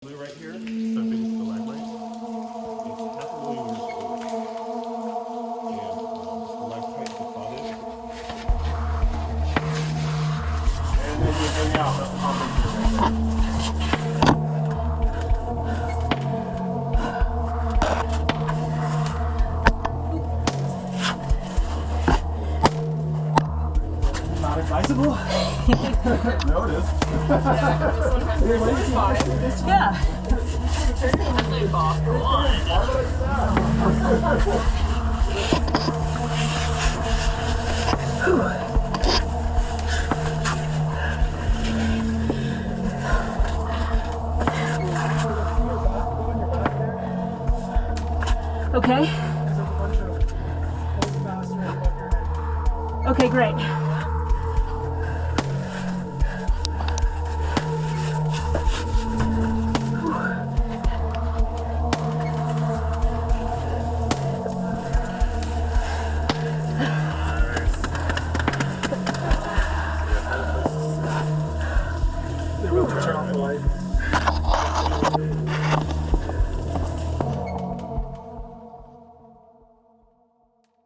Right here, it's the biggest stalagmite. It's half a million years old. And stalactite deposit. And then you hang out. That's the top of Not advisable? No, it is. Yeah. Definitely bonk. Okay. Okay, great.